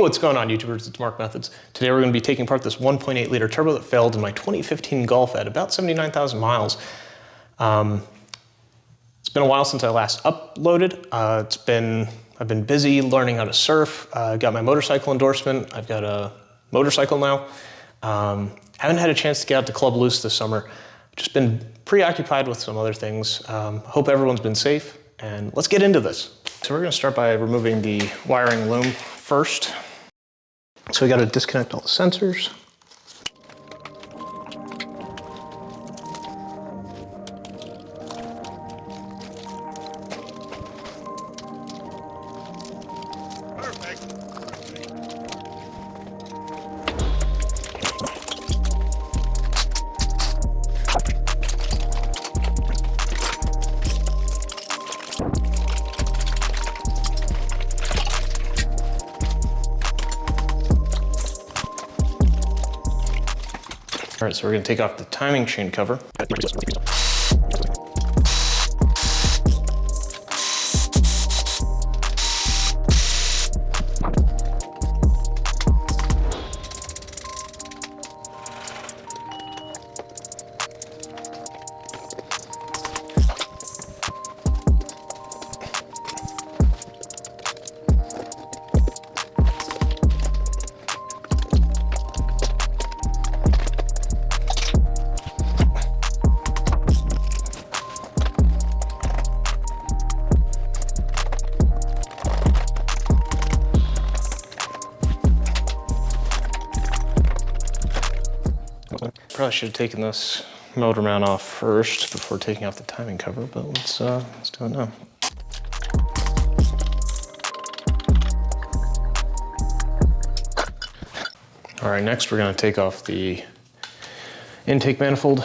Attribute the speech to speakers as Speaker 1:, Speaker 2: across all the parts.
Speaker 1: what's going on, YouTubers? It's Mark Methods. Today we're going to be taking apart this 1.8 liter turbo that failed in my 2015 Golf at about 79,000 miles. It's been a while since I last uploaded. I've been busy learning how to surf. I got my motorcycle endorsement. I've got a motorcycle now. Haven't had a chance to get out to Club Loose this summer. Just been preoccupied with some other things. Hope everyone's been safe, and let's get into this. So we're going to start by removing the wiring loom first. So we got to disconnect all the sensors. All right, so we're going to take off the timing chain cover. Probably should have taken this motor mount off first before taking off the timing cover, but let's do it now. All right, next we're going to take off the intake manifold.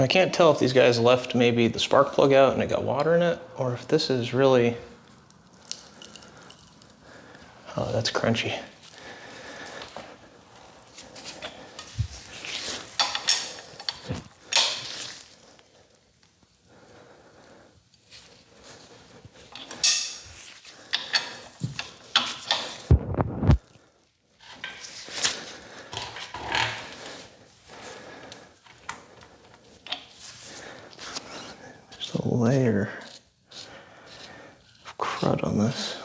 Speaker 1: I can't tell if these guys left maybe the spark plug out and it got water in it, or if this is really, oh, that's crunchy. There's a layer of crud on this.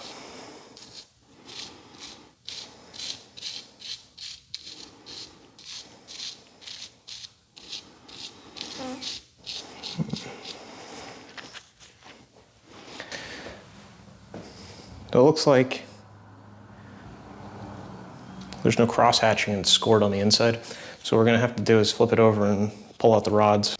Speaker 1: It looks like there's no cross hatching and it's scored on the inside. So what we're gonna have to do is flip it over and pull out the rods.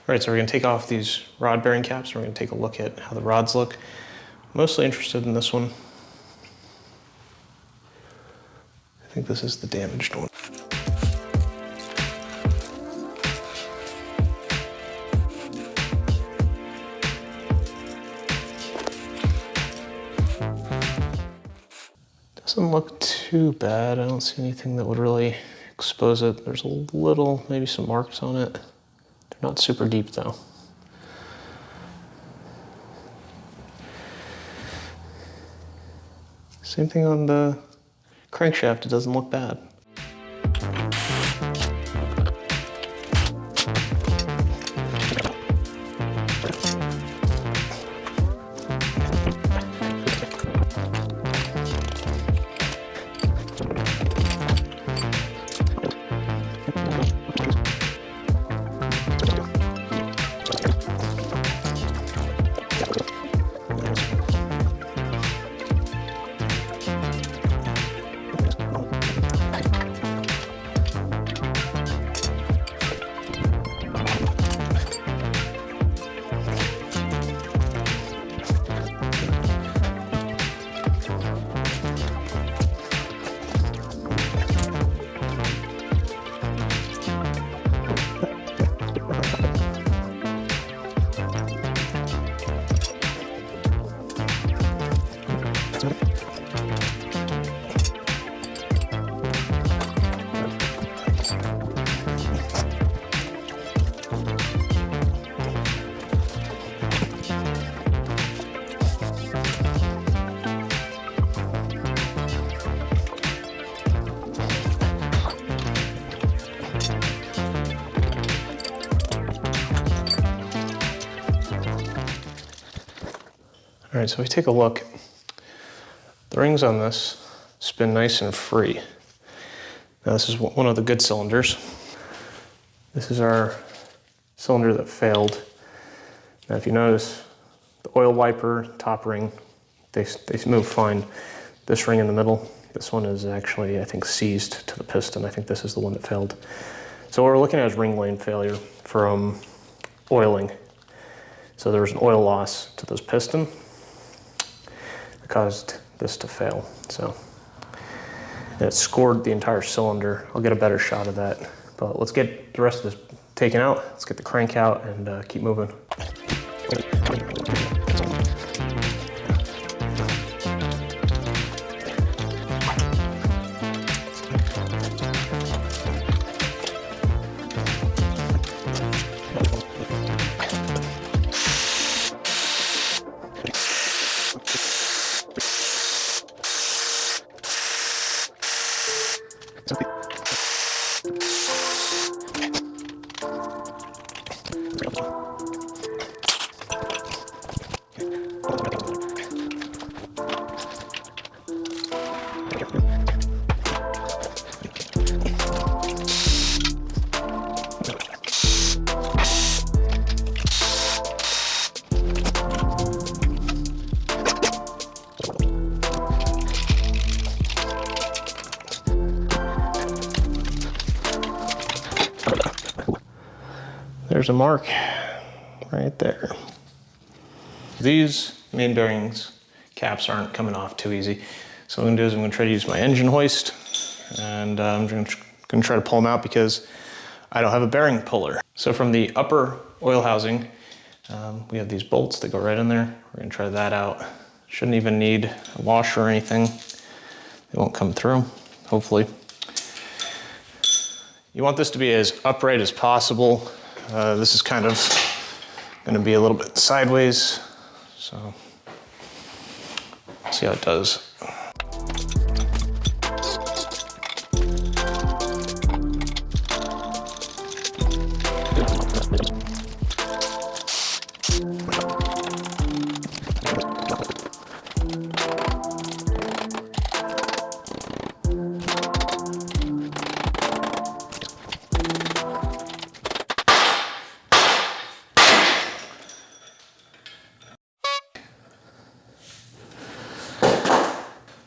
Speaker 1: All right, so we're gonna take off these rod bearing caps. We're gonna take a look at how the rods look. Mostly interested in this one. I think this is the damaged one. Doesn't look too bad. I don't see anything that would really expose it. There's a little, maybe some marks on it. They're not super deep though. Same thing on the crankshaft, it doesn't look bad. All right, so we take a look. The rings on this spin nice and free. Now this is one of the good cylinders. This is our cylinder that failed. Now if you notice, the oil wiper, top ring, they move fine. This ring in the middle, this one is actually, I think, seized to the piston. I think this is the one that failed. So what we're looking at is ring lane failure from oiling. So there was an oil loss to this piston that caused this to fail. So it scored the entire cylinder. I'll get a better shot of that. But let's get the rest of this taken out. Let's get the crank out and keep moving. There's a mark right there. These main bearings caps aren't coming off too easy. So what I'm gonna do is I'm gonna try to use my engine hoist, and I'm gonna try to pull them out because I don't have a bearing puller. So from the upper oil housing, we have these bolts that go right in there. We're gonna try that out. Shouldn't even need a washer or anything. They won't come through, hopefully. You want this to be as upright as possible. This is kind of gonna be a little bit sideways, so see how it does.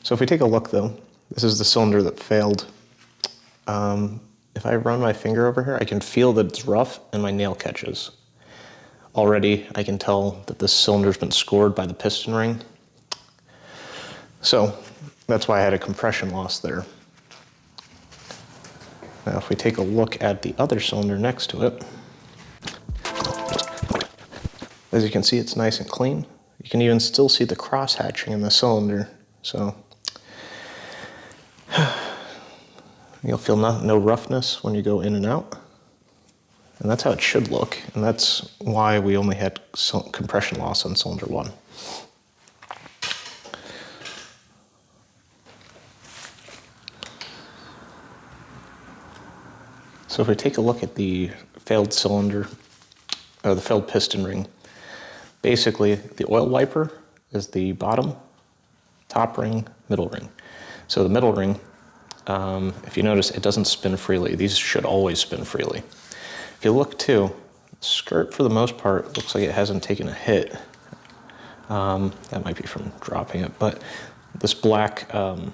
Speaker 1: So if we take a look though, this is the cylinder that failed. If I run my finger over here, I can feel that it's rough and my nail catches. Already, I can tell that this cylinder's been scored by the piston ring. So that's why I had a compression loss there. Now if we take a look at the other cylinder next to it, as you can see, it's nice and clean. You can even still see the cross hatching in the cylinder. So you'll feel no roughness when you go in and out. And that's how it should look. And that's why we only had compression loss on cylinder 1. So if we take a look at the failed cylinder, or the failed piston ring, basically the oil wiper is the bottom, top ring, middle ring. So the middle ring, if you notice, it doesn't spin freely. These should always spin freely. If you look too, the skirt for the most part looks like it hasn't taken a hit. That might be from dropping it, but this black, the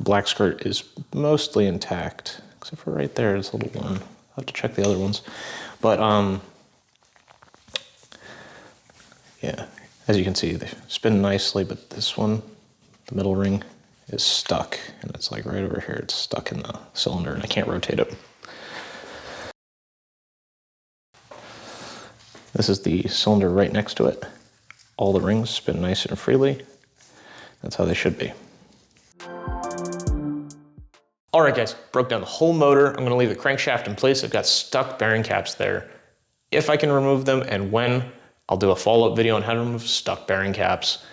Speaker 1: black skirt is mostly intact, except for right there, it's a little one. I'll have to check the other ones. But yeah, as you can see, they spin nicely, but this one, the middle ring, is stuck, and it's like right over here, it's stuck in the cylinder, and I can't rotate it. This is the cylinder right next to it. All the rings spin nice and freely. That's how they should be. All right, guys, broke down the whole motor. I'm gonna leave the crankshaft in place. I've got stuck bearing caps there. If I can remove them and when, I'll do a follow-up video on how to remove stuck bearing caps.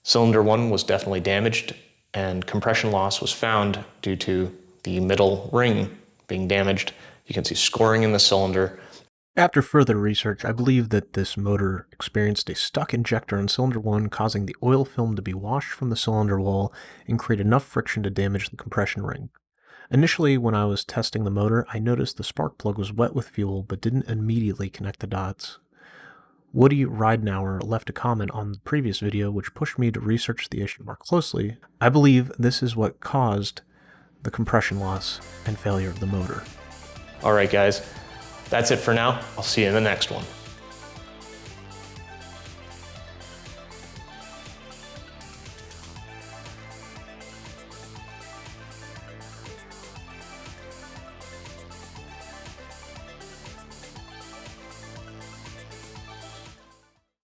Speaker 1: Cylinder 1 was definitely damaged, and compression loss was found due to the middle ring being damaged. You can see scoring in the cylinder.
Speaker 2: After further research, I believe that this motor experienced a stuck injector in cylinder 1, causing the oil film to be washed from the cylinder wall and create enough friction to damage the compression ring. Initially, when I was testing the motor, I noticed the spark plug was wet with fuel, but didn't immediately connect the dots. Woody Ridenauer left a comment on the previous video which pushed me to research the issue more closely. I believe this is what caused the compression loss and failure of the motor.
Speaker 1: All right, guys, that's it for now. I'll see you in the next one.